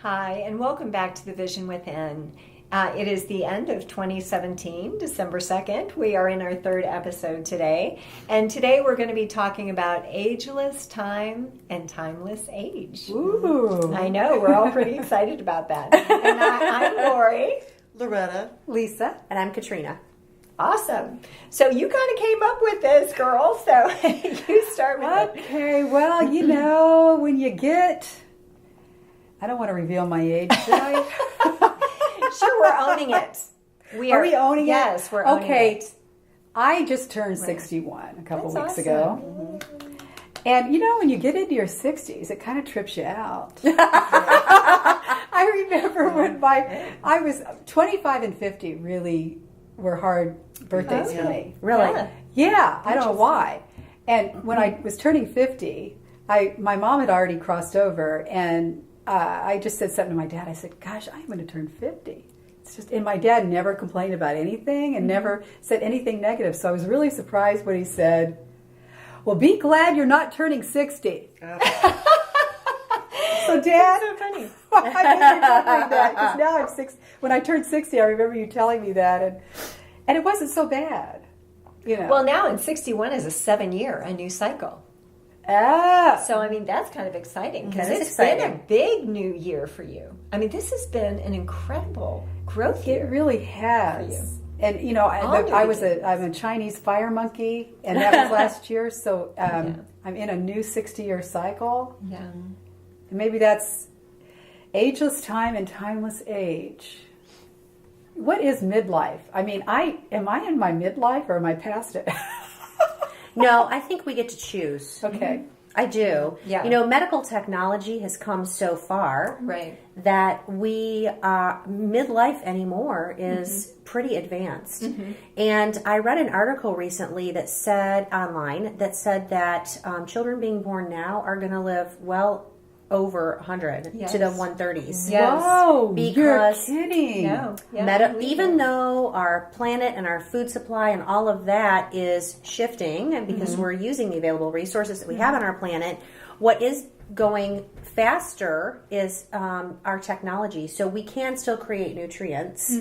Hi, and welcome back to the Vision Within. It is the end of 2017, December 2nd. We are in our third episode today. And today we're going to be talking about ageless time and timeless age. Ooh. I know, we're all pretty excited about that. And I'm Lori. Loretta. Lisa. And I'm Katrina. Awesome. So you kind of came up with this, girl. So you start with it. Okay, well, you know, when you get... I don't want to reveal my age, should I? Sure, we're owning it. Are we owning it? Yes, we're owning it. I just turned 61 a couple That's weeks awesome. ago. Mm-hmm. And you know, when you get into your 60s, it kind of trips you out. I remember when I was 25 and 50 really were hard birthdays for me. Really? Yeah, I don't know why. And when I was turning 50, my mom had already crossed over, and I just said something to my dad. I said, gosh, I'm going to turn 50. It's just, and my dad never complained about anything and never said anything negative. So I was really surprised when he said, well, be glad you're not turning 60. So Dad, so funny. I remember that because now I'm 6. When I turned 60, I remember you telling me that, and it wasn't so bad, you know. Well, now in 61 is a 7-year, a new cycle. Ah, So, I mean, that's kind of exciting because That is it's been a exciting. big new year for you. I mean, this has been an incredible growth it year. really has. And you know, All new I'm beginnings. a Chinese fire monkey, and that was last year. So I'm in a new 60-year cycle. Yeah. And maybe that's ageless time and timeless age. What is midlife? I mean, am I in my midlife or am I past it? No, I think we get to choose. Okay. I do. Yeah. You know, medical technology has come so far Right. that midlife anymore is pretty advanced. And I read an article recently that said that children being born now are going to live well over 100 Yes. to the 130s. Yes. Whoa, Because- you're kidding. No. Yeah, Even though our planet and our food supply and all of that is shifting, and because we're using the available resources that we have on our planet, what is going faster is our technology. So we can still create nutrients.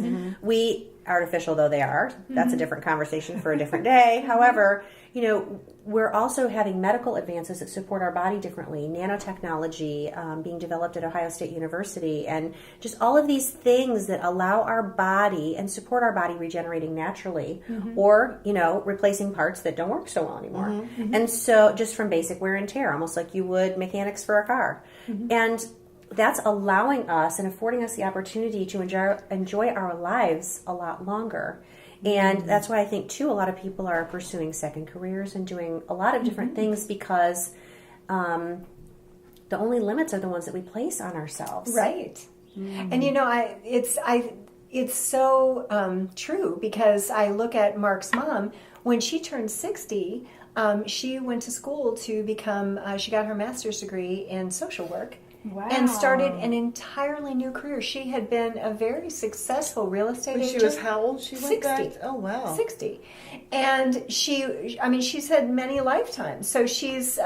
Artificial though they are, that's a different conversation for a different day. However, you know, we're also having medical advances that support our body differently. Nanotechnology being developed at Ohio State University, and just all of these things that allow our body and support our body regenerating naturally, or, you know, replacing parts that don't work so well anymore. And so just from basic wear and tear, almost like you would mechanics for a car. And that's allowing us and affording us the opportunity to enjoy our lives a lot longer. And that's why I think, too, a lot of people are pursuing second careers and doing a lot of different things because the only limits are the ones that we place on ourselves. Right. And you know, it's so true because I look at Mark's mom. When she turned 60, she went to school to become, she got her master's degree in social work. Wow. And started an entirely new career. She had been a very successful real estate When agent. she was how old? She went 60. back? Oh, wow. 60. And she's had many lifetimes. So she was,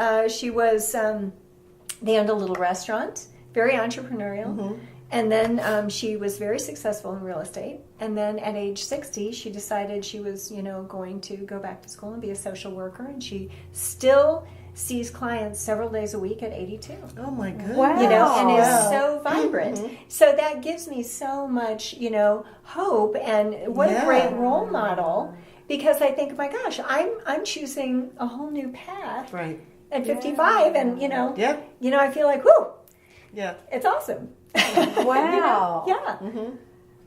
they owned a little restaurant, very entrepreneurial. And then she was very successful in real estate. And then at age 60, she decided she was, you know, going to go back to school and be a social worker. And she still sees clients several days a week at 82. Oh, my goodness. Wow. You know, and is Wow. so vibrant. So that gives me so much, you know, hope, and what a great role model. Because I think, my gosh, I'm choosing a whole new path Right. at 55, and you know, Yeah. I feel like, whoo, Yeah. it's awesome. Wow. Yeah.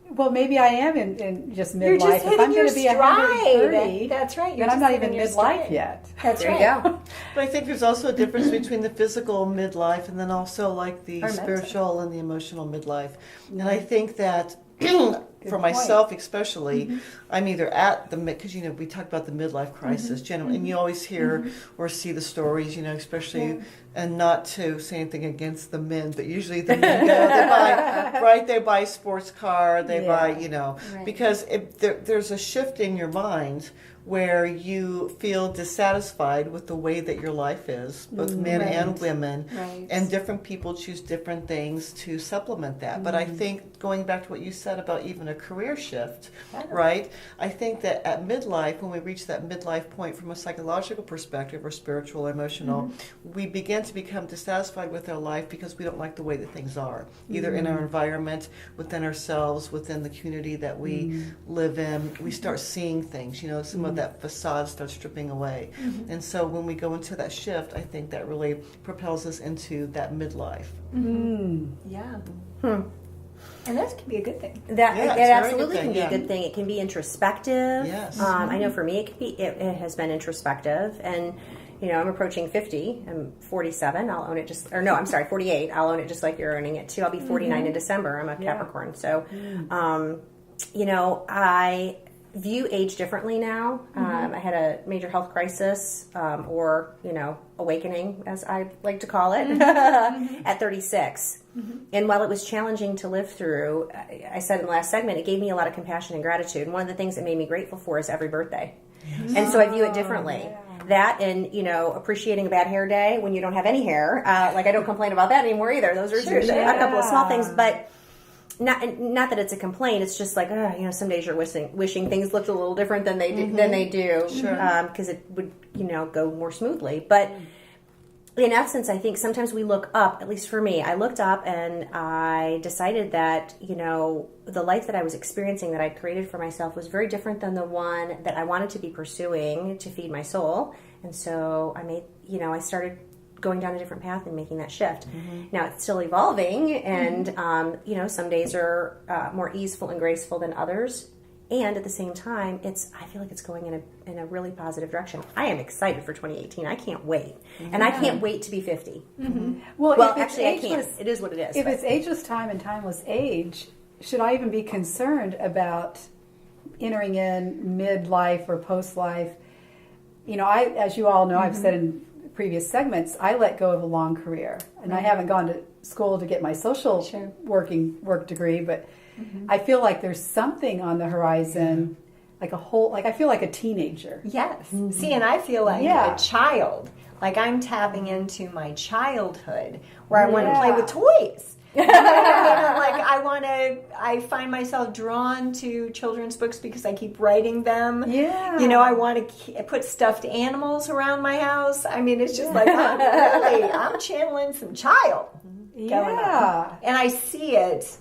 Well, maybe I am in just midlife. You're just If hitting I'm your going to be stride. 130, That's right. then I'm not even midlife yet. That's There right. you go. But I think there's also a difference between the physical midlife and then also like the Or mental. spiritual and the emotional midlife. And I think that for myself especially, I'm either at the because we talk about the midlife crisis generally, and you always hear or see the stories, especially, and not to say anything against the men, but usually the men, they buy a sports car, they buy, because there's a shift in your mind where you feel dissatisfied with the way that your life is, both men and women, and different people choose different things to supplement that. But I think, going back to what you said about even a career shift, right? I think that at midlife, when we reach that midlife point from a psychological perspective or spiritual, emotional, we begin to become dissatisfied with our life because we don't like the way that things are, either in our environment, within ourselves, within the community that we live in. We start seeing things, some of that facade starts stripping away. And so when we go into that shift, I think that really propels us into that midlife. Yeah. And that can be a good thing. It absolutely can be a good thing. It can be introspective. Yes. I know for me it has been introspective, and I'm approaching 50. I'm 47. I'll own it 48. I'll own it just like you're owning it too. I'll be 49 in December. I'm a Capricorn. So, I view age differently now. I had a major health crisis, or awakening, as I like to call it, at 36. And while it was challenging to live through, I said in the last segment, it gave me a lot of compassion and gratitude. And one of the things that made me grateful for is every birthday. And so I view it differently. That and, appreciating a bad hair day when you don't have any hair. I don't complain about that anymore either. Those are a couple of small things, but not that it's a complaint. It's just like, some days you're wishing things looked a little different than they do. Sure. Because it would, go more smoothly. But in essence, I think sometimes we look up, at least for me, I looked up and I decided that, the life that I was experiencing, that I created for myself, was very different than the one that I wanted to be pursuing to feed my soul. And so I started going down a different path and making that shift. Now it's still evolving, and some days are more easeful and graceful than others. And at the same time, I feel like it's going in a really positive direction. I am excited for 2018. I can't wait. And I can't wait to be 50. Well, actually, I can't. It is what it is. If it's ageless time and timeless age, should I even be concerned about entering in midlife or post-life? As you all know, I've said in previous segments, I let go of a long career. And I haven't gone to school to get my social work degree, but I feel like there's something on the horizon, I feel like a teenager. Yes. See, and I feel like a child. Like I'm tapping into my childhood where I want to play with toys. I find myself drawn to children's books because I keep writing them. Yeah. I want to put stuffed animals around my house. I mean, it's just like, I'm channeling some child going on. And I see it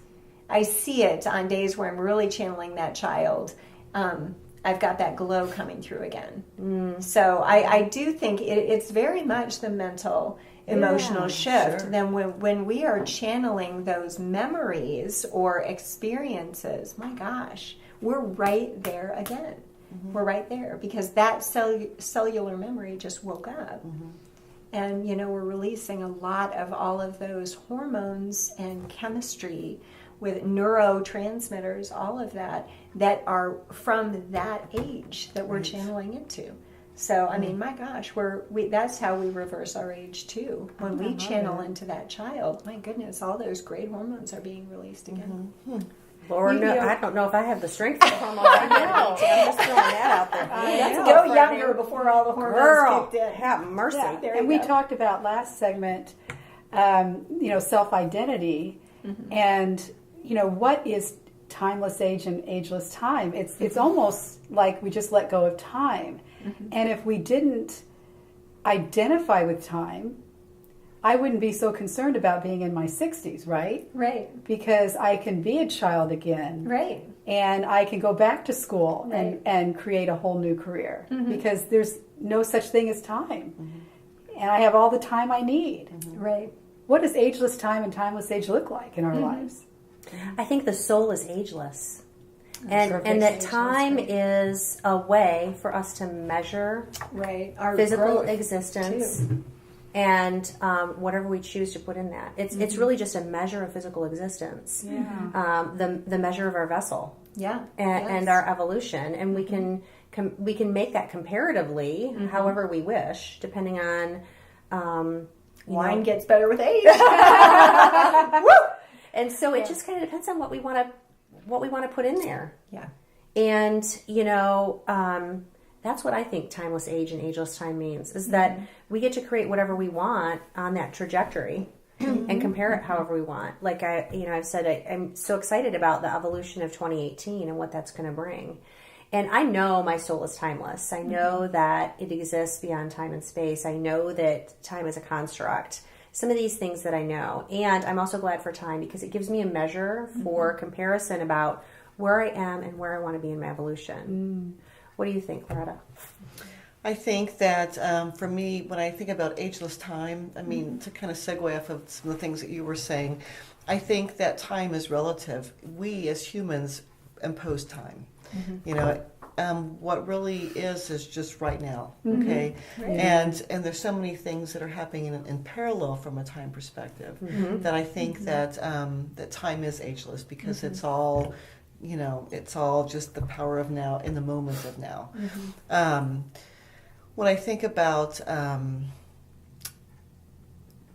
on days where I'm really channeling that child. I've got that glow coming through again. So I do think it's very much the mental, emotional shift. Then when we are channeling those memories or experiences, my gosh, we're right there again. We're right there because that cellular memory just woke up. And, we're releasing a lot of all of those hormones and chemistry with neurotransmitters, all of that are from that age that we're channeling into. So, I mean, my gosh, that's how we reverse our age, too. When we channel into that child, my goodness, all those great hormones are being released again. Lord, I don't know if I have the strength for hormones. I know. I'm just throwing that out there. Let's go younger before all the hormones kicked in. Have mercy. Yeah. And we talked about last segment, self-identity, and, what is timeless age and ageless time? It's almost like we just let go of time. And if we didn't identify with time, I wouldn't be so concerned about being in my 60s, right? Right. Because I can be a child again. Right. And I can go back to school and create a whole new career. Because there's no such thing as time. And I have all the time I need. Right. What does ageless time and timeless age look like in our lives? I think the soul is ageless. And that time is a way for us to measure our physical existence and whatever we choose to put in that. It's really just a measure of physical existence. The measure of our vessel. Yeah. and our evolution, and we can make that comparatively however we wish, depending on Wine gets better with age. and so it just kind of depends on what we want to put in there. Yeah. And that's what I think timeless age and ageless time means, is that we get to create whatever we want on that trajectory and compare it however we want. Like I've said, I'm so excited about the evolution of 2018 and what that's going to bring. And I know my soul is timeless. I know that it exists beyond time and space. I know that time is a construct. Some of these things that I know. And I'm also glad for time because it gives me a measure for comparison about where I am and where I want to be in my evolution. What do you think, Loretta? I think that for me, when I think about ageless time, I mean, to kind of segue off of some of the things that you were saying, I think that time is relative. We as humans impose time. You know, what really is just right now, okay? Right. And there's so many things that are happening in parallel from a time perspective that I think that that time is ageless because it's all, you know, it's all just the power of now in the moment of now. When I think about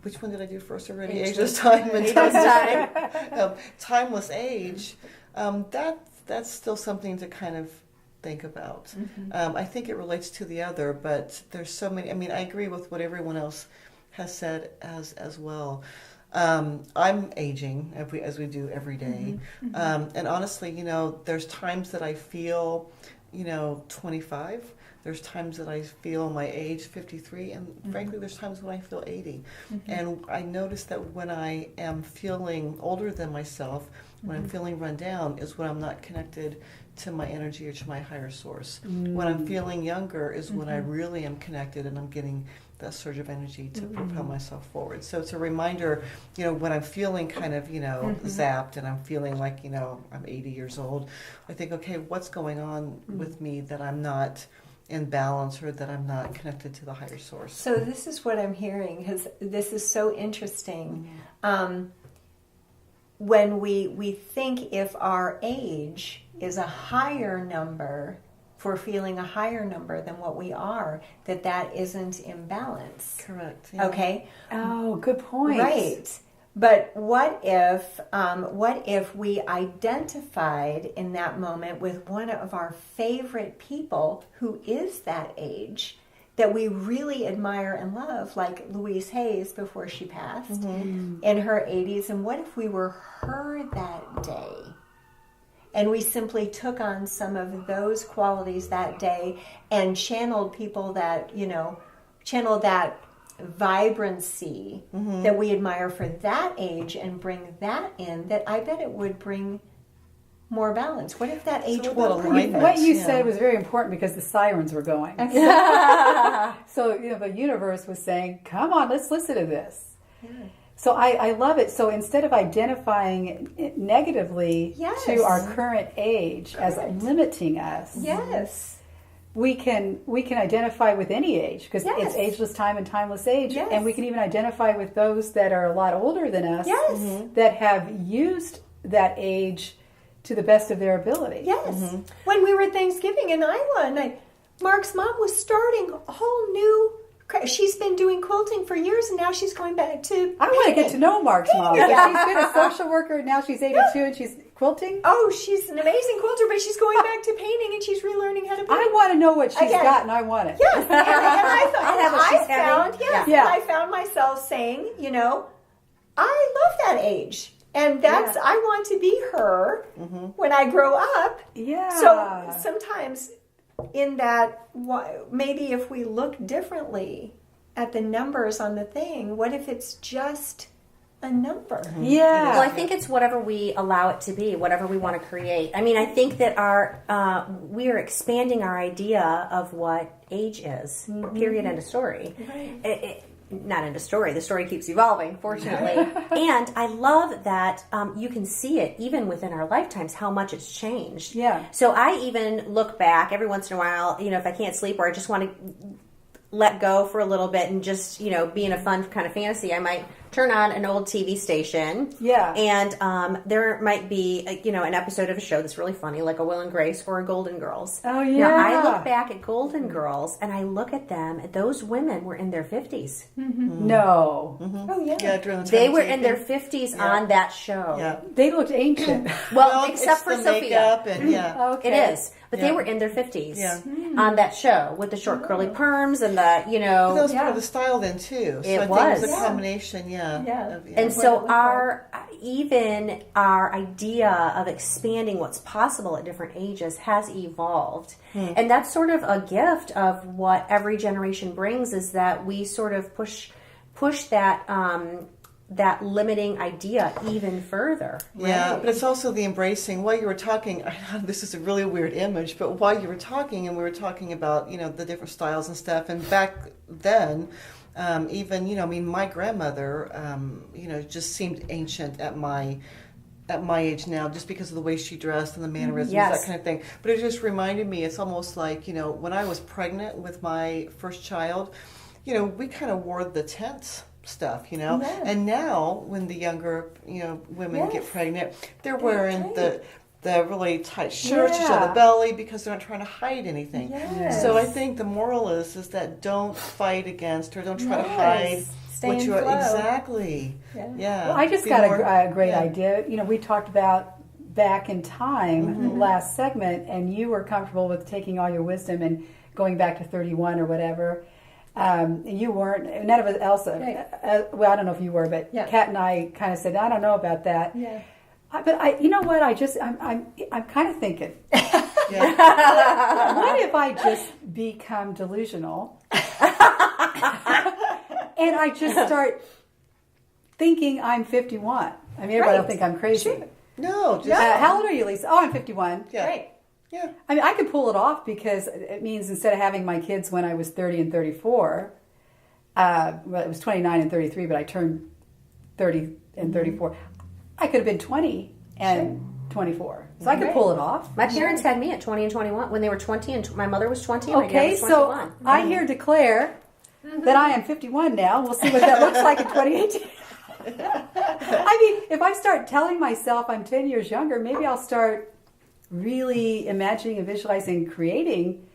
which one did I do first already? Ageless time and timeless age. That's still something to kind of think about. I think it relates to the other, but there's so many. I mean, I agree with what everyone else has said as well. I'm aging as we do every day. And honestly, you know, there's times that I feel, you know, 25. There's times that I feel my age, 53, and frankly, there's times when I feel 80. And I notice that when I am feeling older than myself, when I'm feeling run down, is when I'm not connected to my energy or to my higher source. When I'm feeling younger is when I really am connected and I'm getting that surge of energy to propel myself forward. So it's a reminder, you know, when I'm feeling kind of, you know, zapped and I'm feeling like, you know, I'm 80 years old, I think, okay, what's going on with me that I'm not in balance or that I'm not connected to the higher source? So this is what I'm hearing, because this is so interesting. When we think if our age is a higher number, if we're feeling a higher number than what we are, that isn't in balance. Correct. Yeah. Okay? Oh, good point. Right. But what if we identified in that moment with one of our favorite people who is that age, that we really admire and love, like Louise Hayes before she passed in her 80s, and what if we were her that day? And we simply took on some of those qualities that day and channeled people that, you know, channeled that vibrancy that we admire for that age and bring that in, that I bet it would bring more balance. What if that age What you said was very important because the sirens were going. So, you know, the universe was saying, come on, let's listen to this. Yeah. So I love it. So instead of identifying it negatively to our current age as limiting us, we can identify with any age because it's ageless time and timeless age, and we can even identify with those that are a lot older than us that have used that age to the best of their ability. When we were at Thanksgiving in Iowa, and Mark's mom was starting a whole new. She's been doing quilting for years, and now she's going back to. I want to get to know Mark's mom. She's been a social worker, and now she's 82 and she's quilting. Oh, she's an amazing quilter, but she's going back to painting, and she's relearning how to paint. I want to know what she's got, and I want it. Yes, and I found myself saying, you know, I love that age. And that's, I want to be her when I grow up. Yeah. So sometimes in that, maybe if we look differently at the numbers on the thing, what if it's just a number? Yeah. Well, I think it's whatever we allow it to be, whatever we want to create. I mean, I think that we are expanding our idea of what age is. Period. End of story. Right. Not end of story. The story keeps evolving, fortunately. And I love that you can see it even within our lifetimes, how much it's changed. Yeah. So I even look back every once in a while, you know, if I can't sleep or I just want to let go for a little bit and just, you know, be in a fun kind of fantasy, I might turn on an old TV station. Yeah. And there might be, an episode of a show that's really funny, like a Will and Grace or a Golden Girls. Oh, yeah. Now, I look back at Golden Girls and I look at them, and those women were in their 50s. No. Oh yeah. Yeah, during the time They of were in taping. their 50s on that show. Yeah. They looked ancient. Well, It's except for the Sophia. makeup and yeah. Okay. It is. But they Yeah. were in their 50s Yeah. on that show with the short curly perms and the, But that was part Yeah. of the style then too. So It I think it was. was a Yeah. combination, yeah. Yeah. of- And What it so looked our idea of expanding what's possible at different ages has evolved. And that's sort of a gift of what every generation brings, is that we sort of push that that limiting idea even further. Yeah, Right. but it's also the embracing. While you were talking, this is a really weird image, but while you were talking, and we were talking about, the different styles and stuff, and back then, even, my grandmother, just seemed ancient at my age now, just because of the way she dressed and the mannerisms, Yes. that kind of thing. But it just reminded me, it's almost like, when I was pregnant with my first child, we kind of wore the tense stuff, Yeah. and now when the younger, women get Yes. pregnant, they're wearing right. the really tight shirts to show Yeah. the belly because they're not trying to hide anything. Yes. So I think the moral is that don't fight against or don't try to Yes. hide Stay what in you are. flow. Exactly. Yeah. Well, I just Be got more- a great yeah. idea. We talked about back in time last segment, and you were comfortable with taking all your wisdom and going back to 31 or whatever. You weren't. None of us else. Right. Well, I don't know if you were, but Yeah. Kat and I kind of said, I don't know about that. Yeah. But you know what? I'm kind of thinking. Yeah. What if I just become delusional and I just start thinking I'm 51? I mean, everybody will Right. think I'm crazy. Sure. No, just How old are you, Lisa? Oh, I'm 51. yeah. Right. Yeah. I mean, I could pull it off because it means instead of having my kids when I was 30 and 34, well, it was 29 and 33, but I turned 30 and 34. I could have been 20 and 24. So I could Right. pull it off. My parents had me at 20 and 21 when they were 20, and my mother was 20 and my dad Okay, was so 21. I here declare that I am 51 now. We'll see what that looks like in 2018. I mean, if I start telling myself I'm 10 years younger, maybe I'll start really imagining and visualizing, creating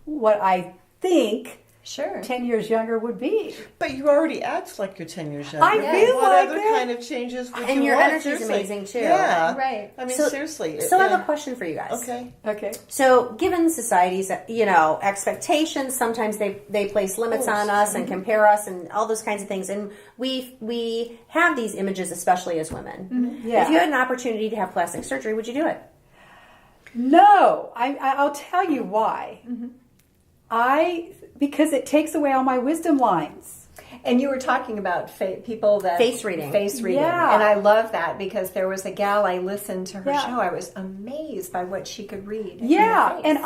what I think Sure. 10 years younger would be. But you already act like you're 10 years younger. I feel What like other that. kind of changes would And you your want? energy's Seriously. amazing, too. Yeah. Right. I mean, So- seriously. So I have yeah. a question for you guys. Okay. Okay. So, given society's, expectations, sometimes they place limits on us and compare us and all those kinds of things. And we have these images, especially as women. Yeah. If you had an opportunity to have plastic surgery, would you do it? No, I'll tell you why. Because it takes away all my wisdom lines. And you were talking about people that Face reading. Face reading, Yeah. and I love that because there was a gal I listened to her Yeah. show. I was amazed by what she could read. in Yeah, your face. and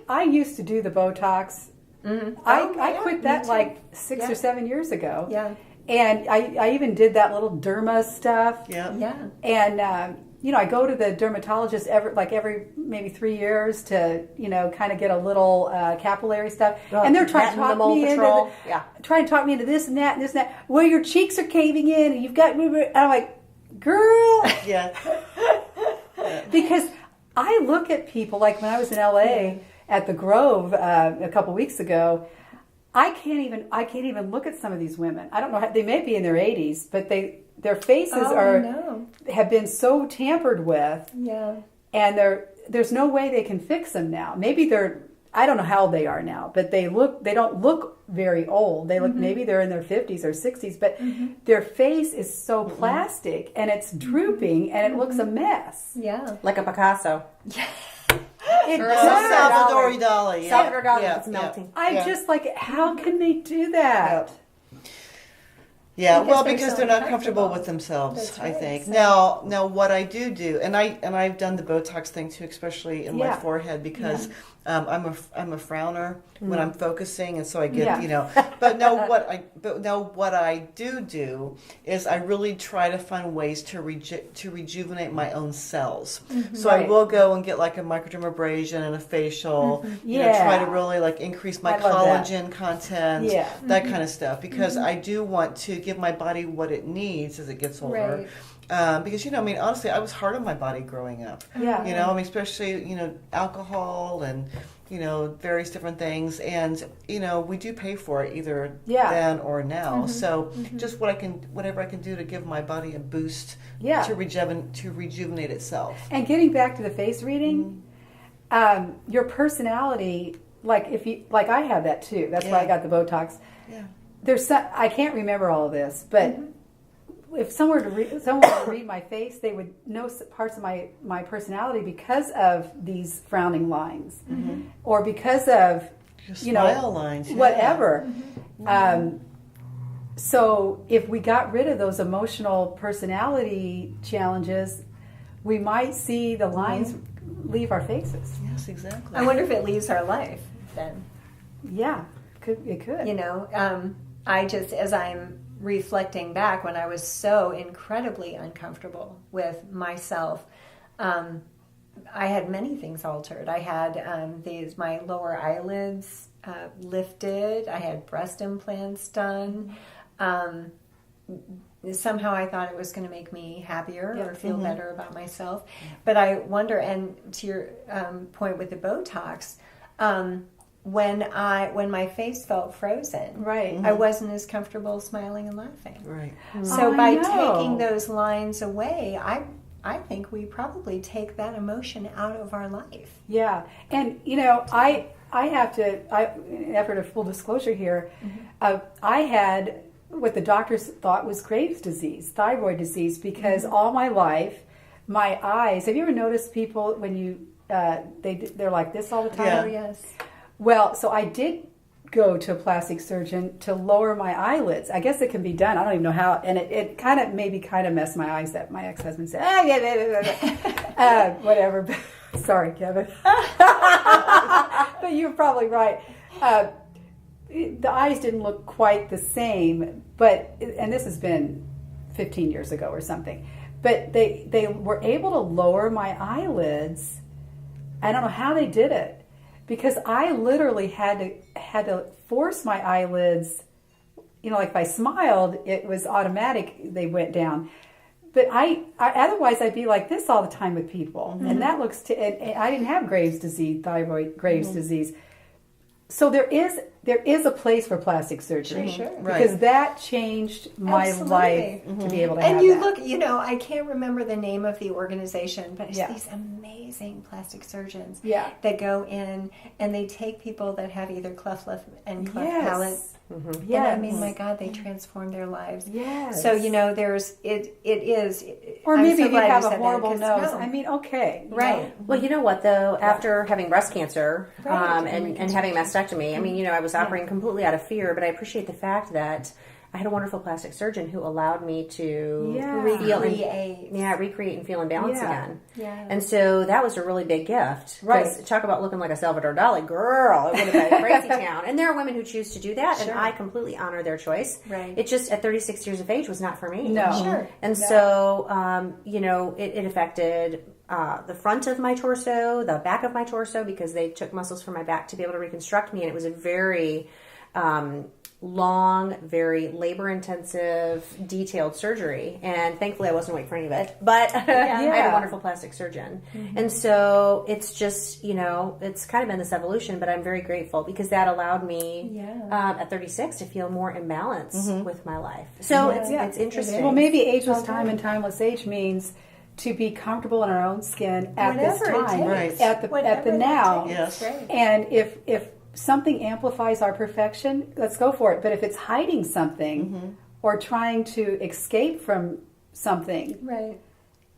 I used to do the Botox. Oh, I yeah, quit me that too. like 6 Yeah. or 7 years ago. Yeah. And I even did that little derma stuff. Yeah. Yeah. And I go to the dermatologist every maybe 3 years to kind of get a little capillary stuff, and they're trying to That and the talk mole me patrol. into Yeah. trying to talk me into this and that and this and that. Well, your cheeks are caving in, and you've got. And I'm like, girl, Yeah. because I look at people like when I was in LA at the Grove a couple weeks ago. I can't even look at some of these women. I don't know. They may be in their 80s, but their faces no. have been so tampered with, Yeah. and there's no way they can fix them now. Maybe I don't know how old they are now, but they don't look very old. They look maybe they're in their 50s or 60s, but their face is so plastic and it's drooping and it looks a mess. Yeah. Like a Picasso. It Or does. Salvador Dali. Yeah. Salvador Dali, Yeah. it's melting. I'm Yeah. just like, how can they do that? Yeah, Because well, they're because so they're not uncomfortable. comfortable with themselves, That's I right. think. So- Now what I do, and I've done the Botox thing too, especially in my Yeah. forehead, because I'm a frowner when I'm focusing, and so I get Yeah. But what I do is I really try to find ways to rejuvenate my own cells. So I will go and get like a microdermabrasion and a facial. Try to really like increase my I love that. collagen content, that kind of stuff, because I do want to give my body what it needs as it gets older. Because honestly, I was hard on my body growing up. Yeah. Especially alcohol and various different things, and we do pay for it either then or now. So just whatever I can do to give my body a boost to rejuvenate itself. And getting back to the face reading, your personality, like I have that too. That's why I got the Botox. Yeah. I can't remember all of this, but if someone were to read my face, they would know parts of my personality because of these frowning lines, or because of your smile lines, whatever. So if we got rid of those emotional personality challenges, we might see the lines leave our faces. Yes, exactly. I wonder if it leaves our life then. Yeah, it could. I just, as I'm reflecting back, when I was so incredibly uncomfortable with myself, I had many things altered. I had my lower eyelids lifted. I had breast implants done. Somehow I thought it was going to make me happier or feel better about myself. But I wonder, and to your point with the Botox, when my face felt frozen, I wasn't as comfortable smiling and laughing. Right. So by taking those lines away, I think we probably take that emotion out of our life. Yeah, and I have to. In effort of full disclosure here, I had what the doctors thought was Graves' disease, thyroid disease, because all my life, my eyes. Have you ever noticed people when you they're like this all the time? Yeah. Oh, yes. Well, so I did go to a plastic surgeon to lower my eyelids. I guess it can be done. I don't even know how. And it kind of messed my eyes up. My ex-husband said, whatever. Sorry, Kevin. But you're probably right. The eyes didn't look quite the same, and this has been 15 years ago or something. But they were able to lower my eyelids. I don't know how they did it. Because I literally had to force my eyelids, like if I smiled, it was automatic, they went down. But I otherwise I'd be like this all the time with people, and that looks and I didn't have Graves' disease, Graves' disease. So there is a place for plastic surgery, because that changed my life to be able to have and you that. look, I can't remember the name of the organization, but it's these amazing plastic surgeons that go in and they take people that have either cleft lip and cleft palate. And I mean, my God, they transform their lives. Yes. So there's it is. Or I'm maybe so if you glad have a said that, horrible 'cause nose. I mean, okay. Right. Well, you know what though? After having breast cancer and having a mastectomy, I mean, I was operating completely out of fear, but I appreciate the fact that I had a wonderful plastic surgeon who allowed me to recreate and feel in balance again. Yeah. And so that was a really big gift. Right. Talk about looking like a Salvador Dali girl. It would have been crazy town. And there are women who choose to do that, and I completely honor their choice. Right. It just, at 36 years of age, was not for me. No. Sure. And so, it affected the front of my torso, the back of my torso, because they took muscles from my back to be able to reconstruct me. And it was a very long, very labor-intensive, detailed surgery. And thankfully, I wasn't awake for any of it. But I had a wonderful plastic surgeon. And so it's just, it's kind of been this evolution, but I'm very grateful because that allowed me at 36 to feel more in balance with my life. So it's interesting. Well, maybe ageless time and timeless age means to be comfortable in our own skin at this time, at the now. Yes. And if something amplifies our perfection, let's go for it. But if it's hiding something or trying to escape from something,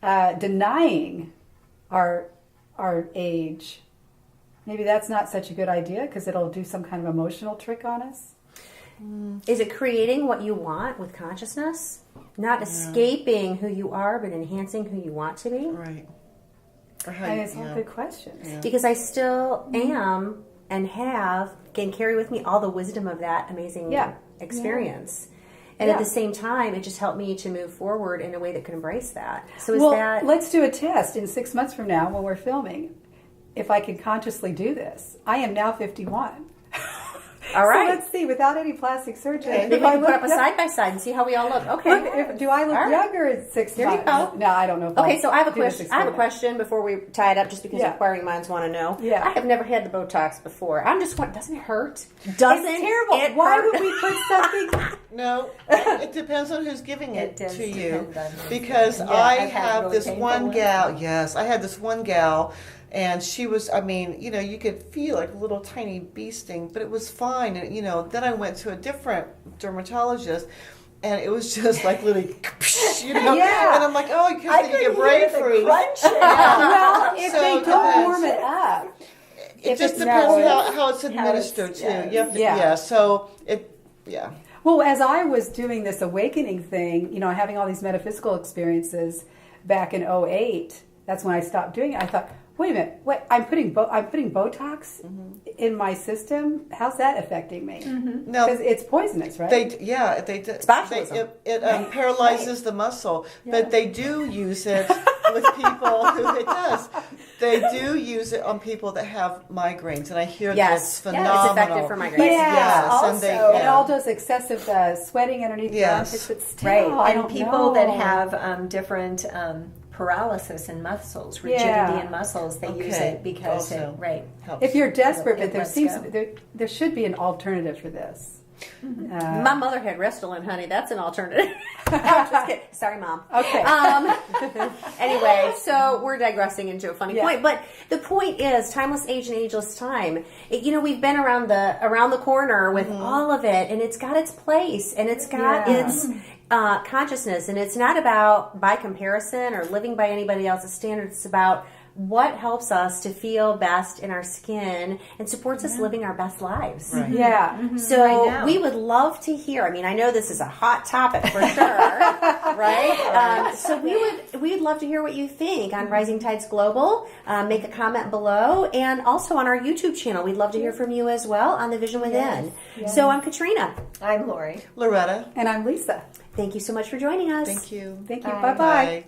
denying our age, maybe that's not such a good idea because it'll do some kind of emotional trick on us. Is it creating what you want with consciousness? Not escaping who you are, but enhancing who you want to be? Right. Or how And you, it's all yeah. good questions. Yeah. Because I still am and can carry with me all the wisdom of that amazing Yeah. experience. And Yeah. at the same time, it just helped me to move forward in a way that could embrace that. So is Well, that... let's do a test in 6 months from now when we're filming. If I can consciously do this, I am now 51. All right. So let's see, without any plastic surgery, Okay. Then if we I can put look up a young- side by side and see how we all look. Okay. do I look All right. younger in 6 There you months? go. No, I don't know. If Okay, I'll so I have a do this question. I have a experiment. question before we tie it up, just because Yeah. inquiring minds want to know. Yeah. I have never had the Botox before. I'm just wondering, doesn't it hurt? Doesn't It's terrible. it Why hurt? would we put something? No, it depends on who's giving It it, does to you. depend on who's Because giving it. Yeah, I I've had have really this painful one ones. gal. Yes, I had this one gal, and she was. I mean, you could feel like a little tiny bee sting, but it was fine. And then I went to a different dermatologist. And it was just like literally, Yeah. And I'm like, oh, because I then could you get hear brain the freeze. crunching. Well, if So they it don't depends. warm it up. It If just it's depends not- how it's administered too. yes. You have to, Yeah. So yeah. Well, as I was doing this awakening thing, having all these metaphysical experiences back in '08, that's when I stopped doing it. I thought, wait a minute, I'm putting Botox in my system. How's that affecting me? No, Because it's poisonous, right? they do. botulism. It paralyzes the muscle, but they do use it with people who it does. They do use it on people that have migraines, and I hear Yes. that's phenomenal. It's effective for migraines. Yeah. Yes, and Also- And all those excessive sweating underneath the Yes. armpits, but still, Right, I and don't people know. that have different paralysis in muscles, rigidity Yeah. in muscles, they use Okay, it because also. right. If you're desperate, It but there lets seems go. there should be an alternative for this. My mother had Restylane, honey. That's an alternative. I'm just kidding. Sorry, Mom. Okay. Anyway, so we're digressing into a funny Yeah. point, but the point is, timeless age and ageless time. We've been around the corner with all of it, and it's got its place, and it's got Yeah. its consciousness, and it's not about by comparison or living by anybody else's standards. It's about what helps us to feel best in our skin and supports us living our best lives. Right. Yeah. So Right now. we would love to hear. I mean, I know this is a hot topic for sure, right? So we'd love to hear what you think on Rising Tides Global. Make a comment below, and also on our YouTube channel. We'd love to hear from you as well on the Vision Within. So I'm Katrina. I'm Lori. Loretta, And I'm Lisa. Thank you so much for joining us. thank you. Thank you. Bye. Bye-bye. Bye.